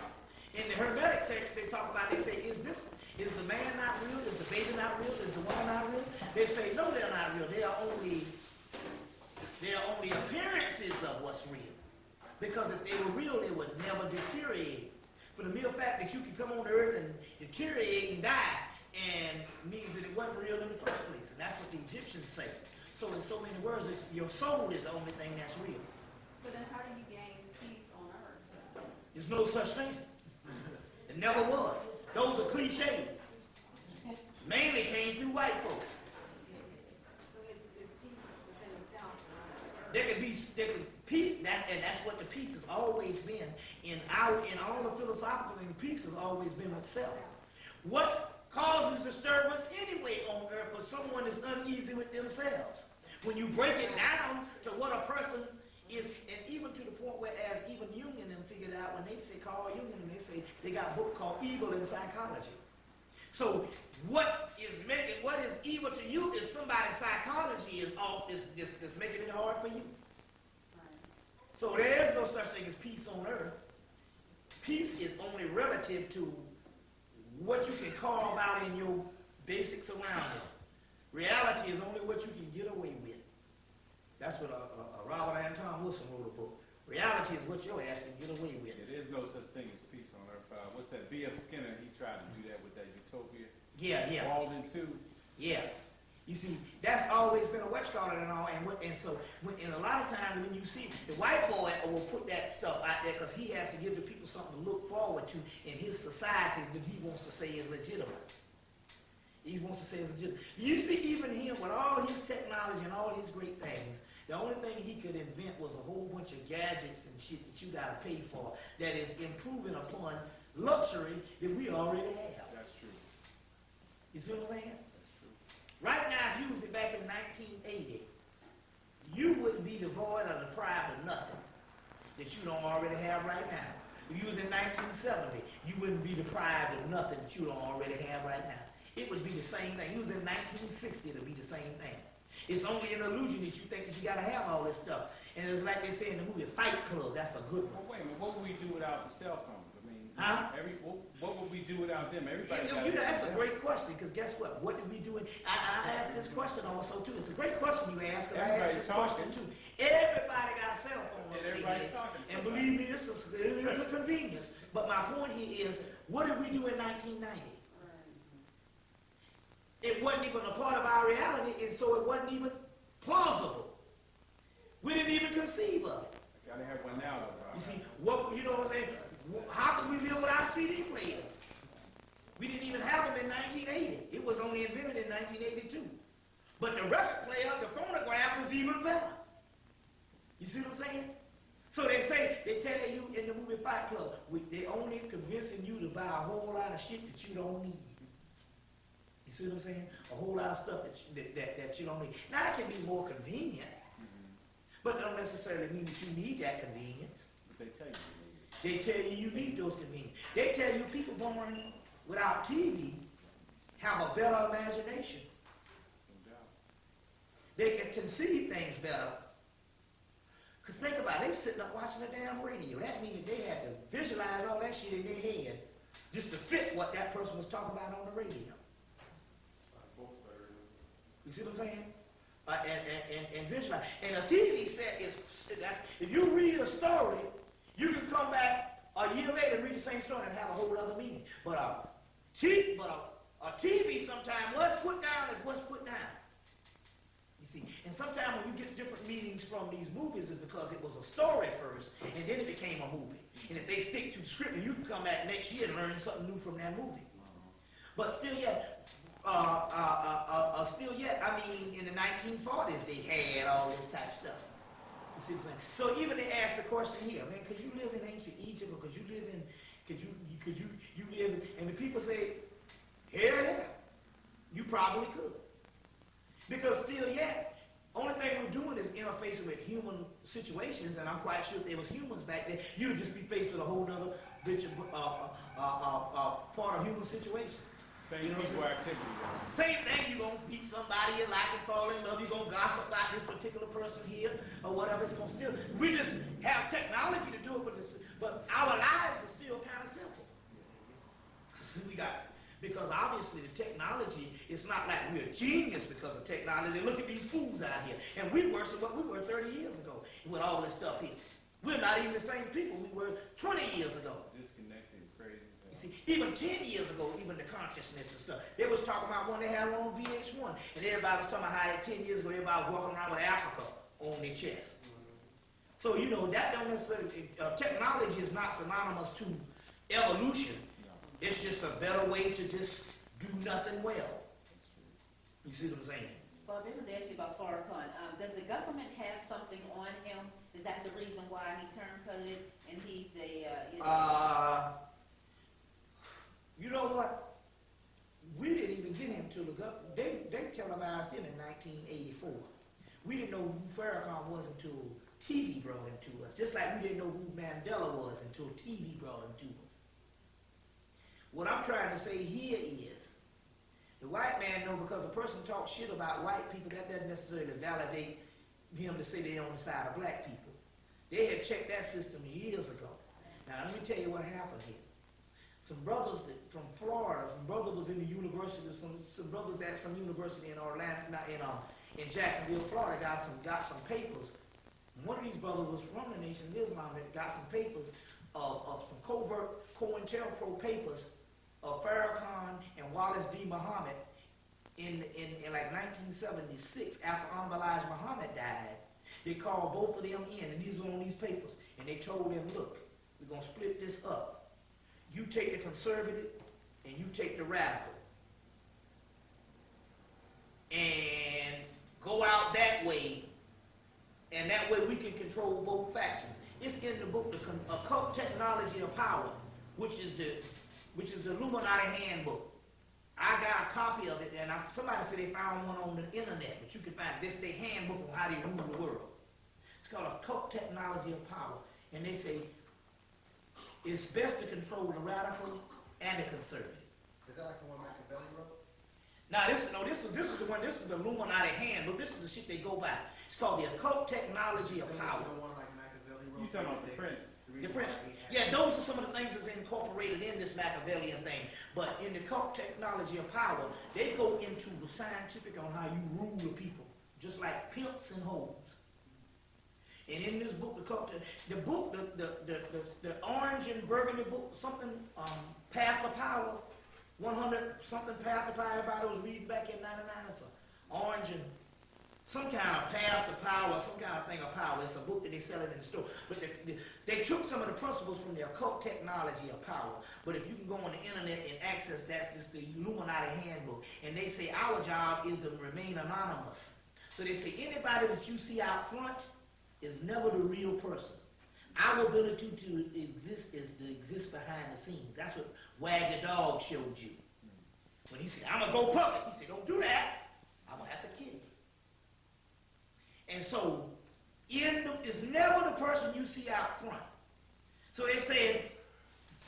In the Hermetic text, they talk about, they say, is the man not real? Is the baby not real? Is the woman not real? They say, no, they're not real. They are only appearances of what's real. Because if they were real, they would never deteriorate. For the mere fact that you can come on the earth and deteriorate and die, and means that it wasn't real in the first place. And that's what the Egyptians say. So in so many words, your soul is the only thing that's real. So then how do you gain peace on earth? There's no such thing. It never was. Those are cliches. Mainly came through white folks. So it's peace within itself. There could peace, that's what the peace has always been in all the philosophical things. Peace has always been itself. What causes disturbance anyway on earth for someone is uneasy with themselves? When you break it down to what a person is, and even to the point where, as even Jung and them figured out, when they say Carl Jung and them, they say they got a book called Evil in Psychology. So what is evil to you is somebody's psychology is making it hard for you. So there is no such thing as peace on earth. Peace is only relative to what you can carve out in your basic surroundings. Reality is only what you can get away with. That's what Robert Anton Wilson wrote a book. Reality is what your ass can get away with. There is no such thing as peace on earth. What's that? B.F. Skinner, he tried to do that with that utopia. Yeah. Walden too. Yeah. You see, that's always been a whatchamacallit and all, and a lot of times when you see, the white boy will put that stuff out there because he has to give the people something to look forward to in his society that he wants to say is legitimate. He wants to say is legitimate. You see, even him, with all his technology and all his great things, the only thing he could invent was a whole bunch of gadgets and shit that you gotta pay for that is improving upon luxury that we already have. That's true. You see what I'm saying? Right now, if you was back in 1980, you wouldn't be devoid or deprived of nothing that you don't already have right now. If you was in 1970, you wouldn't be deprived of nothing that you don't already have right now. It would be the same thing. You was in 1960, it'd be the same thing. It's only an illusion that you think that you gotta have all this stuff. And it's like they say in the movie Fight Club, that's a good one. Well, wait a minute, what would we do without the cell phones? I mean, Huh? What would we do without them? Everybody. That's a great question, because guess what? What did we do? I asked this question also, too. It's a great question you asked, and I asked this question, too. Everybody got a cell phone. And everybody's talking. And believe me, it is a convenience. But my point here is, what did we do in 1990? It wasn't even a part of our reality, and so it wasn't even plausible. We didn't even conceive of it. Gotta have one now, though. You see, you know what I'm saying? How could we live without CD players? We didn't even have them in 1980. It was only invented in 1982. But the record player, the phonograph was even better. You see what I'm saying? So they tell you in the movie Fight Club, they only convincing you to buy a whole lot of shit that you don't need. You see what I'm saying? A whole lot of stuff that you don't need. Now, it can be more convenient, but it don't necessarily mean that you need that convenience. But they tell you. They tell you need those convenience. They tell you people born without TV have a better imagination. No doubt. They can conceive things better. Because think about it, they sitting up watching the damn radio. That means they had to visualize all that shit in their head just to fit what that person was talking about on the radio. You see what I'm saying? And visualize. And a TV set is, if you read a story, you can come back a year later and read the same story and have a whole other meaning. But a TV sometimes, what's put down is what's put down. You see, and sometimes when you get different meanings from these movies, it's because it was a story first, and then it became a movie. And if they stick to the script, you can come back next year and learn something new from that movie. But still yet, I mean, in the 1940s, they had all this type of stuff. You see what I'm saying? So even they asked the question here, man, could you live in ancient Egypt, or could you live in, and the people say, hell yeah, you probably could. Because still yet, only thing we're doing is interfacing with human situations, and I'm quite sure if there was humans back then, you would just be faced with a whole other part of human situations. Same people activity. Same thing, you're going to meet somebody you like and fall in love, you're going to gossip about this particular person here, or whatever it's going to still. We just have technology to do it, but our lives are still kind of simple. Because obviously the technology, it's not like we're a genius because of technology. Look at these fools out here. And we're worse than what we were 30 years ago with all this stuff here. We're not even the same people we were 20 years ago. Disconnected, crazy. See, even 10 years ago, even the consciousness and stuff, they was talking about when they had on VH1, and everybody was talking about how 10 years ago, everybody was walking around with Africa on their chest. So, you know, that don't necessarily, technology is not synonymous to evolution. No. It's just a better way to just do nothing well. You see what I'm saying? Bob, I was asking you about Farrakhan. Does the government have something on him? Is that the reason why he turned colored and he's a, you know what? We didn't even get him to the government. They televised him in 1984. We didn't know who Farrakhan was until TV brought him to us. Just like we didn't know who Mandela was until TV brought him to us. What I'm trying to say here is, the white man know because a person talks shit about white people, that doesn't necessarily validate him to say they're on the side of black people. They had checked that system years ago. Now let me tell you what happened here. Some brothers from Florida, some brother was in the university, some brothers at some university in Orlando, in Jacksonville, Florida, got some papers. And one of these brothers was from the Nation of Islam that got some papers of some covert COINTELPRO papers of Farrakhan and Wallace D. Muhammad in like 1976 after Elijah Muhammad died. They called both of them in, and these were on these papers, and they told them, look, we're going to split this up. You take the conservative, and you take the radical. And go out that way, and that way we can control both factions. It's in the book, the Occult Technology of Power, which is the Illuminati handbook. I got a copy of it, and somebody said they found one on the internet, but you can find this their handbook on how they rule the world. It's called Occult Technology of Power, and they say it's best to control the radical and the conservative. Is that like the one Machiavelli wrote? Now this is the one. This is the Illuminati handbook. This is the shit they go by. It's called the Occult Technology of Power. The one like Machiavelli wrote? You talking about the Prince? The prince. Yeah, those are some of the things that's incorporated in this Machiavellian thing. But in the cult technology of power, they go into the scientific on how you rule the people, just like pimps and hoes. And in this book, the orange and burgundy book, something, Path of Power, 100 something Path of Power. Everybody was reading back in '99. It's an orange and some kind of path to power, some kind of thing of power. It's a book that they sell it in the store. But they took some of the principles from the occult technology of power. But if you can go on the internet and access that, it's the Illuminati handbook. And they say our job is to remain anonymous. So they say anybody that you see out front is never the real person. Our ability to exist is to exist behind the scenes. That's what Wag the Dog showed you. When he said, I'm going to go public, he said, don't do that. I'm going to have to kill you. And so, it's never the person you see out front. So they said,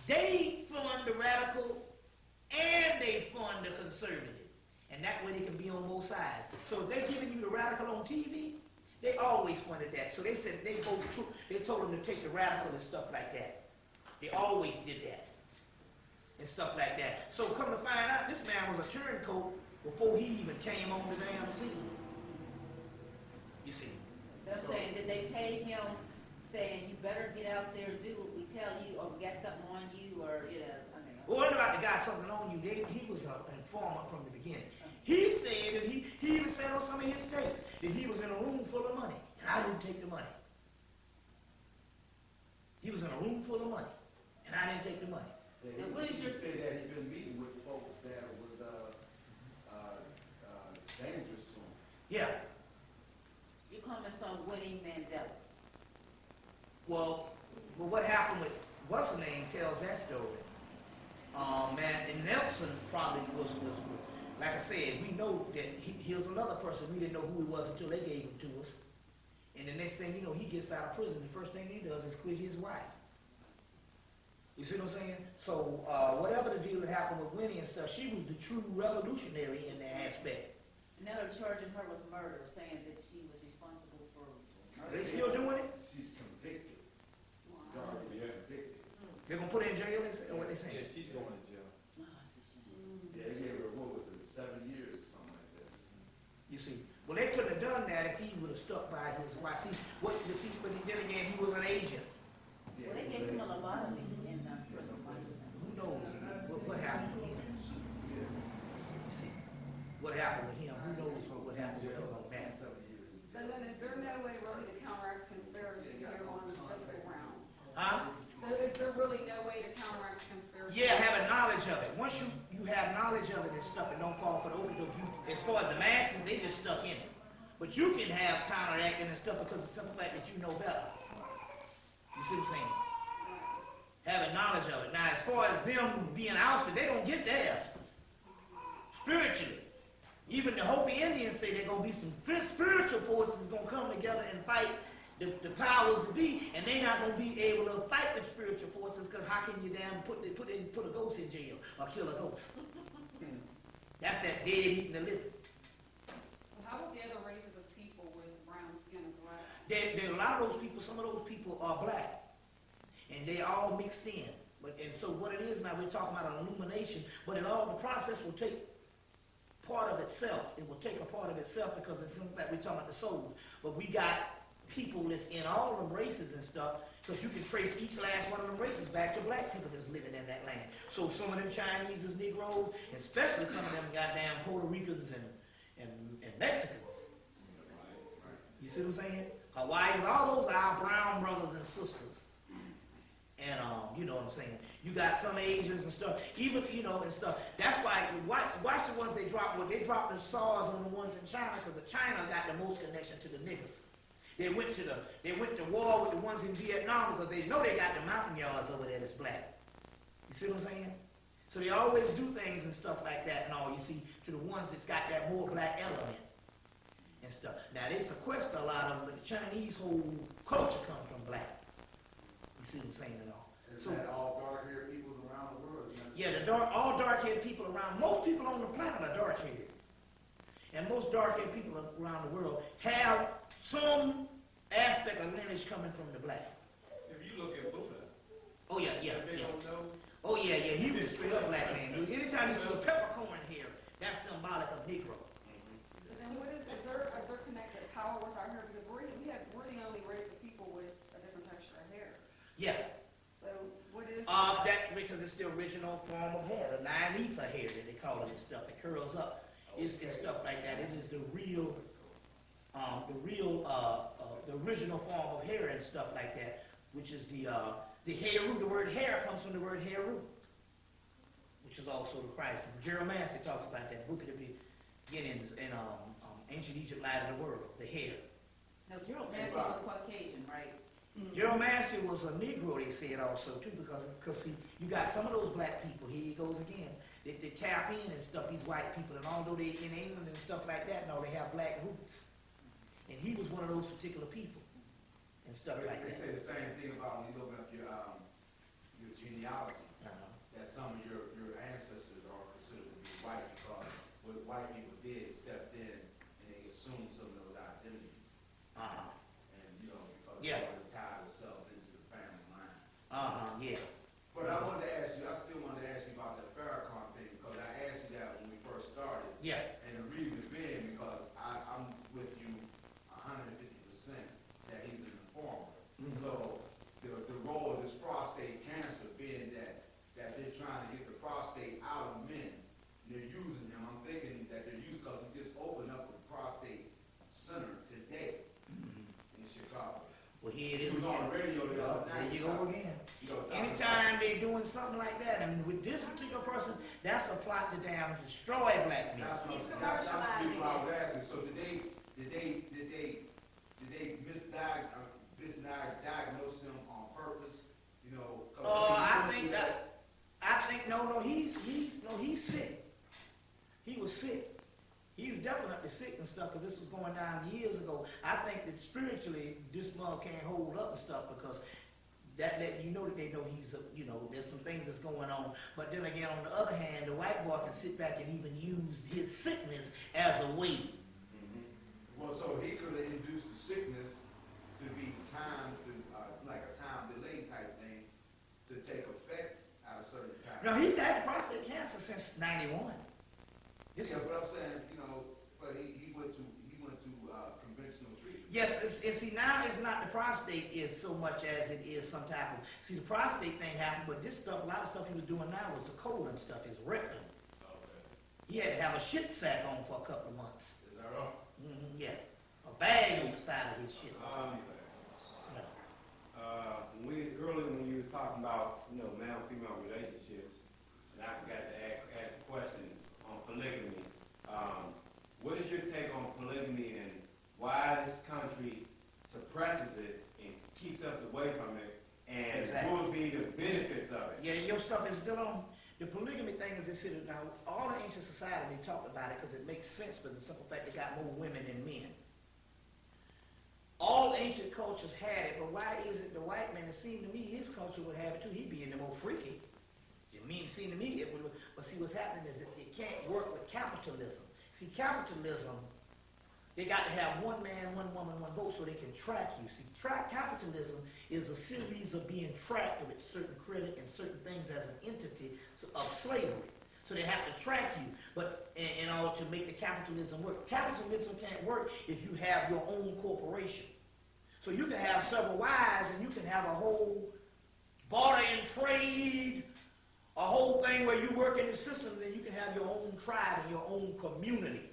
they fund the radical and they fund the conservative. And that way they can be on both sides. So if they're giving you the radical on TV, they always funded that. So they said they told them to take the radical and stuff like that. They always did that. And stuff like that. So come to find out, this man was a turncoat before he even came on the damn scene. You see. They're saying, did they pay him saying, you better get out there and do what we tell you, or we got something on you, or, you know, I mean. Well, what about the guy something on you? He was an informant from the beginning. He said that he even said on some of his tapes that he was in a room full of money, and I didn't take the money. He was in a room full of money, and I didn't take the money. Yeah, he said that he'd been meeting with folks that was dangerous to him. Yeah. Your comments on Winnie Mandela. Well, what happened with what's her name tells that story. And Nelson probably was like I said, we know that he was another person. We didn't know who he was until they gave him to us. And the next thing you know, he gets out of prison. The first thing he does is quit his wife. You see what I'm saying? So whatever the deal that happened with Winnie and stuff, she was the true revolutionary in that aspect. Now they're charging her with murder, saying that she was responsible for Are murder. they still doing it? She's convicted. Wow. Convicted. They're gonna put her in jail? Or what they saying? Yeah, she's going to jail. Oh, it's a shame. Yeah, they gave her, what was it, 7 years or something like that. You see, well, they couldn't have done that if he would have stuck by his wife. See, but then again, he was an agent. Well, they gave him a lot of it in prison. Who knows what happened with him? You see, what happened with him? Who knows what happened with him on that? So then is there no way really to counteract conspiracy here on the physical realm? Huh? So is there really no way to counteract conspiracy? Yeah, having knowledge of it. Once you have knowledge of it and stuff, and don't fall for the overdose. As far as the masses, they just stuck in it. But you can have counteracting and stuff because of the simple fact that you know better. You see what I'm saying? Having knowledge of it. Now, as far as them being ousted, they don't get theirs. Spiritually. Even the Hopi Indians say there's going to be some spiritual forces going to come together and fight the powers to be, and they're not going to be able to fight the spiritual forces because how can you damn put a ghost in jail or kill a ghost? That's that dead eating the living. Well, how about the other races of people with brown skin and black? There a lot of those people, some of those people are black, and they all mixed in. And so what it is now, we're talking about an illumination, but the process will take part of itself. It will take a part of itself because it's in fact we're talking about the soul. But we got people that's in all of them races and stuff, because you can trace each last one of them races back to black people that's living in that land. So some of them Chinese is Negroes, especially some of them goddamn Puerto Ricans and Mexicans. You see what I'm saying? Hawaiians, all those are our brown brothers and sisters. And you know what I'm saying? You got some Asians and stuff, even and stuff. That's why watch the ones they drop. Well, they dropped the SARS on the ones in China because the China got the most connection to the niggas. They went to war with the ones in Vietnam because they know they got the mountain yards over there that's black. You see what I'm saying? So they always do things and stuff like that and all. You see, to the ones that's got that more black element and stuff. Now they sequester a lot of them, but the Chinese whole culture comes from black. You see what I'm saying and all. Is that all dark-haired people around the world? Yeah, all dark-haired people around. Most people on the planet are dark-haired, and most dark-haired people around the world have some aspect of lineage coming from the black. If you look at Buddha, Oh, yeah, yeah, If they yeah. don't know, Oh, yeah, yeah, he was a straight up black man. Anytime you see a peppercorn here, that's symbolic of Negro. But then what is there connected power with our hair? Because we're the only race of people with a different texture of hair. Yeah. So what is That because it's the original form of hair, the 9 hair that they call it and stuff. It curls up. It's stuff like that. It is the original form of hair and stuff like that, which is the hair root. The word hair comes from the word hair root, which is also the Christ. Jeremiah talks about that book of the beginnings in ancient Egypt, light of the world, the hair. No, Gerald Massey was Caucasian, right? Jeremiah was a Negro, they said also too, because see, you got some of those black people. Here he goes again. They tap in and stuff. These white people, and although they in England and stuff like that, no, they have black roots. And he was one of those particular people and stuff like They that. say the same thing about when you look up your genealogy, that some of your ancestors are considered to be white because what white people did is stepped in and they assumed some of those identities. And, you know, because Yeah. they wanted to tie themselves into the family line. Yeah. But I wanted to ask you, I still wanted to ask you about that Farrakhan thing because I asked you that when we first started. Yeah. And the reason being because I'm with you 150% that he's an informer. So the role of this prostate cancer being that they're trying to get the prostate out of men, they're using him. I'm thinking that they're using because he just opened up a prostate center today in Chicago. Well, here it He is was on the again. radio the other There night. you go again. You know, talking Anytime they're doing something like that, and with this particular person, that's a plot to damn destroy black men. That's the reason I was asking. So did they misdiagnose him on purpose? You know? 'Cause I think no, he's sick. He was sick. He was definitely sick and stuff because this was going down years ago. I think that spiritually this mug can't hold up and stuff because that you know that they know he's there's some things that's going on. But then again, on the other hand, the white boy can sit back and even use his sickness as a way. Well, so he could have induced the sickness to be like a time delay type thing to take effect at a certain time. No, he's had prostate cancer since '91. Yeah, but I'm saying, but he went to conventional treatment. Yes, now it's not the prostate is so much as it is some type of, the prostate thing happened, but this stuff, a lot of stuff he was doing now was the colon stuff, his rectum. Okay. He had to have a shit sack on for a couple of months. Is that right? Yeah. A bag on the side of his shit. Earlier when you was talking about, male-female relationships, and I forgot to ask a question on polygamy. What is your take on polygamy and why this country suppresses it and keeps us away from it, and what would be the benefits of it? Yeah, your stuff is still on. The polygamy thing is this here now. All the ancient society, they talked about it because it makes sense for the simple fact they got more women than men. All ancient cultures had it, but why is it the white man? It seemed to me his culture would have it too. He'd be in the more freaky. It seemed to me it would. But see, what's happening is that it can't work with capitalism. See, capitalism, they got to have one man, one woman, one vote so they can track you. See, capitalism is a series of being tracked with certain credit and certain things as an entity of slavery. So they have to track you, but in order to make the capitalism work. Capitalism can't work if you have your own corporation. So you can have several wives and you can have a whole barter and trade, a whole thing where you work in the system, then you can have your own tribe and your own community.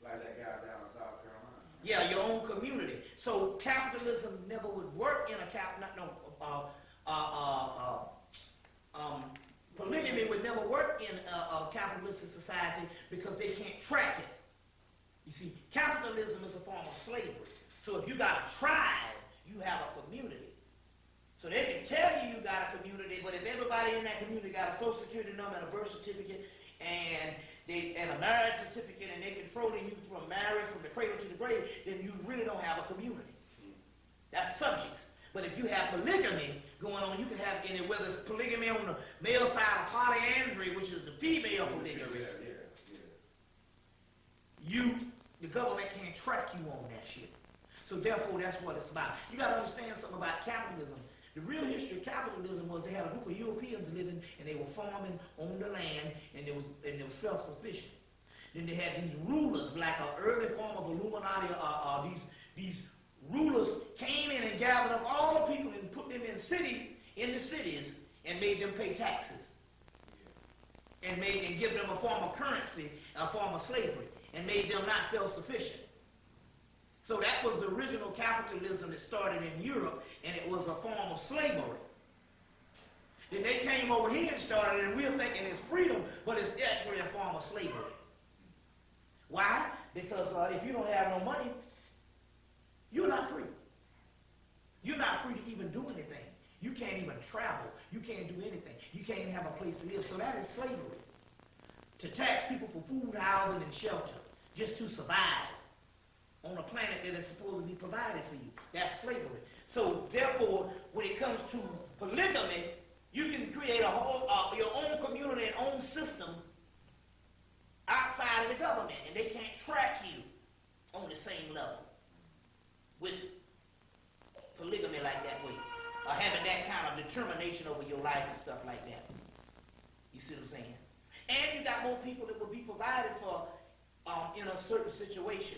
Like that guy down in South Carolina. Yeah, your own community. So capitalism never would work in a polygamy would never work in a capitalistic society because they can't track it. You see, capitalism is a form of slavery. So if you got a tribe, you have a community. So they can tell you got a community, but if everybody in that community got a social security number and a birth certificate and a marriage certificate and they're controlling you from marriage, from the cradle to the grave, then you really don't have a community. That's subjects. But if you have polygamy going on, you can have whether it's polygamy on the male side of polyandry, which is the female polygamy. The government can't track you on that shit. So therefore, that's what it's about. You got to understand something about capitalism. The real history of capitalism was they had a group of Europeans living, and they were farming on the land, and they were self-sufficient. Then they had these rulers, like an early form of Illuminati. These rulers came in and gathered up all the people and put them in the cities, and made them pay taxes, and give them a form of currency, a form of slavery, and made them not self-sufficient. So that was the original capitalism that started in Europe, and it was a form of slavery. Then they came over here and started, and we're thinking it's freedom, but it's actually a form of slavery. Why? Because if you don't have no money, you're not free. You're not free to even do anything. You can't even travel. You can't do anything. You can't even have a place to live. So that is slavery. To tax people for food, housing, and shelter, just to survive on a planet that is supposed to be provided for you. That's slavery. So therefore, when it comes to polygamy, you can create a whole your own community and own system outside of the government, and they can't track you on the same level with polygamy like that way, or having that kind of determination over your life and stuff like that. You see what I'm saying? And you got more people that will be provided for in a certain situation.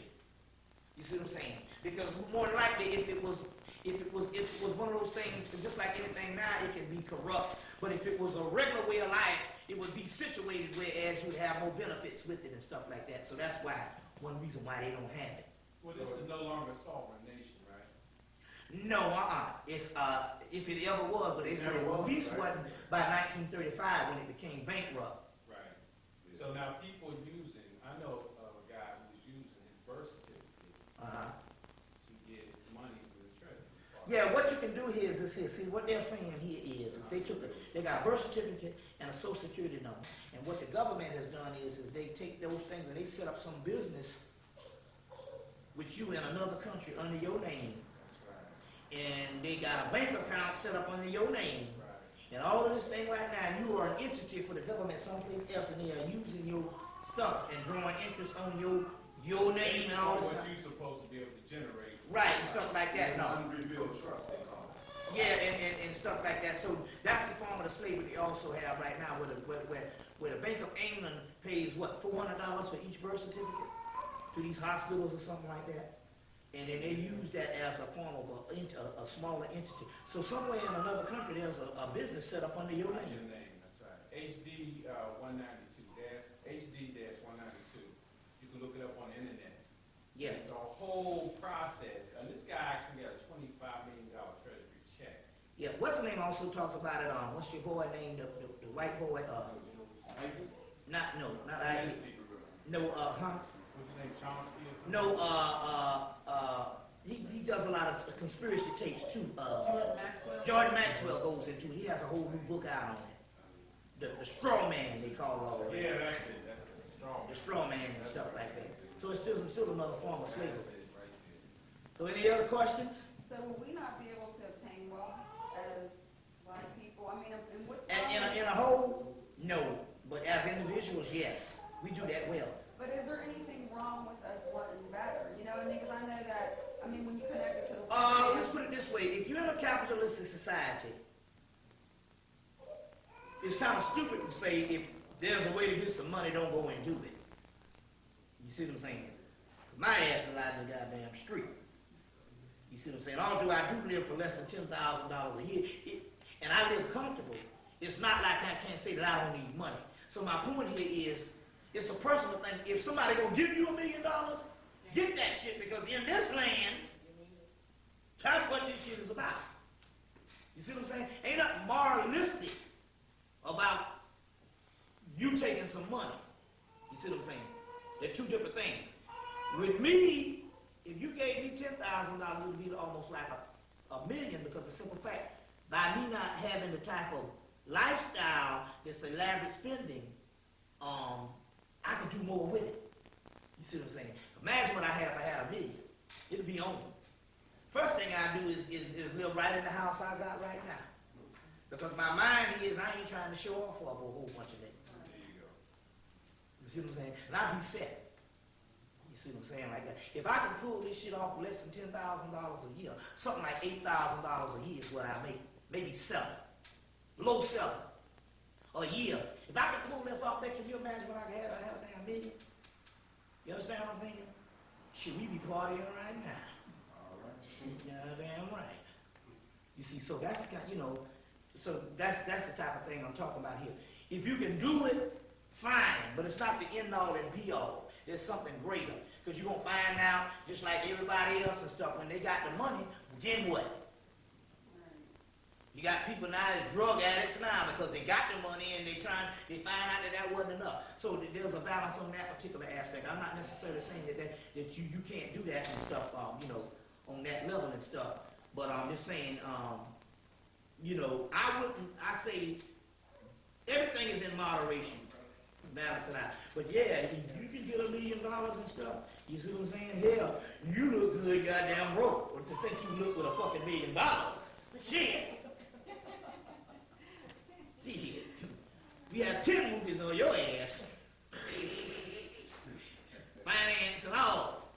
You see what I'm saying? Because more than likely, if it was one of those things, just like anything now, it can be corrupt. But if it was a regular way of life, it would be situated whereas you would have more benefits with it and stuff like that. So that's why, one reason why they don't have it. Well, this is no longer a sovereign nation, right? No, It's if it ever was, but they said it at least wasn't by 1935 when it became bankrupt. Right. So now people using, I know of a guy who's using his birth certificate to get money for the treasury. Yeah, what you can do here is this here. See, what they're saying here is they got a birth certificate and a social security number. And what the government has done is they take those things and they set up some business with you in another country under your name. That's right. And they got a bank account set up under your name. Right. And all of this thing right now, you are an entity for the government someplace else, and they are using your stuff and drawing interest on your name and all this What stuff. you're supposed to be able to generate. Right, and stuff like that. No. Unrevealed trust, they call it. Yeah, and stuff like that. So that's the form of the slavery they also have right now, where the Bank of England pays what, $400 for each birth certificate to these hospitals or something like that, and then they use that as a form of a smaller entity. So somewhere in another country, there's a business set up under your name. Your name, that's right. HD 192 HD-192. You can look it up on the internet. Yes. It's a whole process. And this guy actually got a $25 million treasury check. Yeah. What's the name also talks about it? What's your boy name? The white boy? Not Ivy. No. What's his name? Chomsky or something? No. He does a lot of conspiracy tapes too. George Maxwell goes into it. He has a whole new book out on it. The straw man, they call it all that. Yeah, that's it. That's the straw man. The straw man and stuff like that. So it's still another form of slavery. So any other questions? So will we not be able to obtain wealth as black people? I mean, and what's In a whole, no. But as individuals, yes. We do that well. But is there anything wrong with us wanting better? You know what I mean? Because I know that, I mean, when you connect it to the Let's put it this way. If you're in a capitalistic society, it's kind of stupid to say if there's a way to get some money, don't go and do it. You see what I'm saying? My ass is out in the goddamn street. You see what I'm saying? Although I do live for less than $10,000 a year, and I live comfortable, it's not like I can't say that I don't need money. So my point here is, it's a personal thing. If somebody gonna give you $1 million, get that shit, because in this land, that's what this shit is about. You see what I'm saying? Ain't nothing moralistic about you taking some money. You see what I'm saying? They're two different things. With me, if you gave me $10,000, it would be almost like a million, because the simple fact, by me not having the type of lifestyle that's elaborate spending, I could do more with it. You see what I'm saying? Imagine what I had if I had $1 million. It'd be on. First thing I do is live right in the house I got right now. Because my mind is I ain't trying to show off for a whole bunch of things. There you go. You see what I'm saying? And I'll be set. You see what I'm saying? Like that. If I can pull this shit off less than $10,000 a year, something like $8,000 a year is what I make. maybe 7. Low 7. A year. If I could pull this off, can you imagine what I could have a damn million? You understand what I'm thinking? Should we be partying right now? All right. Yeah, damn right. You see, so that's the kind, you know, so that's the type of thing I'm talking about here. If you can do it, fine, but it's not the end all and be all. There's something greater. Because you're going to find out, just like everybody else and stuff, when they got the money, then what? You got people now that drug addicts now because they got the money and they find out that wasn't enough. So there's a balance on that particular aspect. I'm not necessarily saying that you can't do that and stuff, you know, on that level and stuff. But I'm just saying, you know, I say everything is in moderation, balance it out. But yeah, if you can get $1 million and stuff, you see what I'm saying? Hell, you look good, goddamn broke. Or to think you look with a fucking $1 million. Shit. Shit. We have 10 movies on your ass. Finance and all.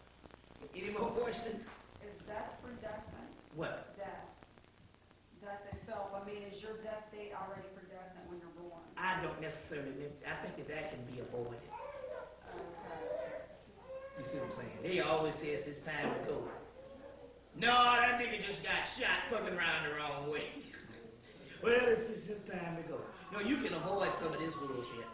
Any more questions? Is death predestined? What? Death. Death itself, I mean, is your death date already predestined when you're born? I don't necessarily, I think that can be avoided. Okay. You see what I'm saying? They always say it's his time to go. No, that nigga just got shot fucking around the wrong way. Well, it's just his time to go. No, you can avoid some of this bullshit.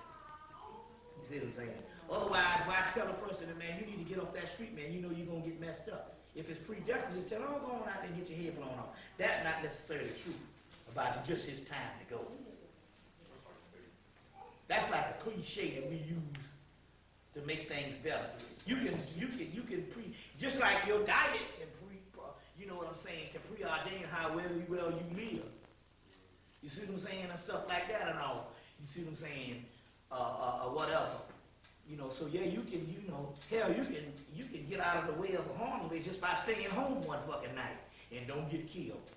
You see what I'm saying? Otherwise, if I tell a person that, man, you need to get off that street, man, you know you're going to get messed up. If it's predestined, just tell them, oh, go on out there and get your head blown off. That's not necessarily true about just his time to go. That's like a cliche that we use to make things better. You can just like your diet can you know what I'm saying, can preordain how well you live. You see what I'm saying, and stuff like that and all. You see what I'm saying, whatever. You know, so yeah, you can, you know, hell, you can get out of the way of harm just by staying home one fucking night and don't get killed.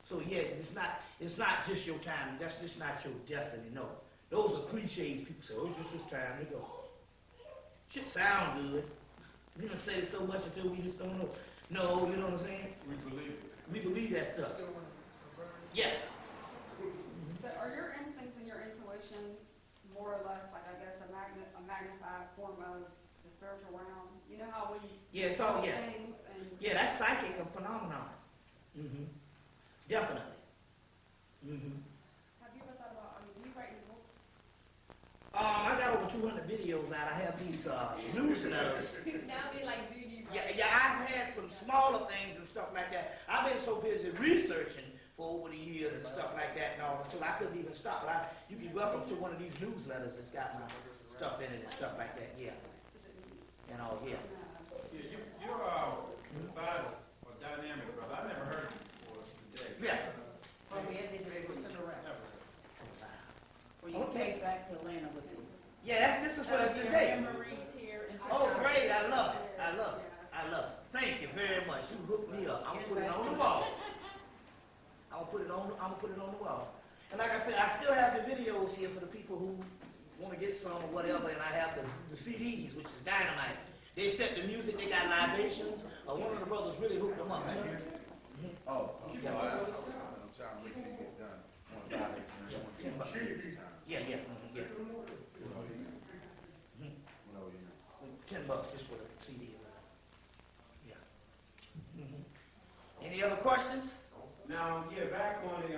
So yeah, it's not just your time. That's just not your destiny. No, those are cliches. People say, oh, it's just his time to go. Shit sound good. We don't say it so much until we just don't know. No, you know what I'm saying? We believe it. We believe that stuff. Yeah. So are your instincts and your intuition more or less like, I guess, a magnified form of the spiritual realm? You know how when you Yeah, so yeah. things and Yeah, that's psychic phenomenon. Mm-hmm. Definitely. Mm-hmm. have you ever thought about, I mean, you writing books? I got over 200 videos out. I have these newsletters. Now be like, dude, you Yeah, I've had some smaller things and stuff like that. I've been so busy researching for over the years and stuff like that and all until I couldn't even stop. But you can welcome to one of these newsletters that's got my stuff in it and stuff like that. Yeah. And all, yeah. Yeah, you're advised or dynamic, brother. I never heard of you before today. Yeah. Well, we had this cigarette. Never. Where you came back to Atlanta with me. Yeah, this is what I did today. Memories here in Oh, great. I love it. I love it. I love it. Thank you very much. You hooked me up. I'm gonna put it on the wall. I'm gonna put it on the wall. And like I said, I still have the videos here for the people who want to get some or whatever, and I have the CDs, which is dynamite. They set the music, they got libations. One of the brothers really hooked them up. Oh, I'm sorry. I'm trying to wait till you get done. Yeah, yeah. Yeah. $10 just for the CD. Yeah. Any other questions? Now, yeah, back on the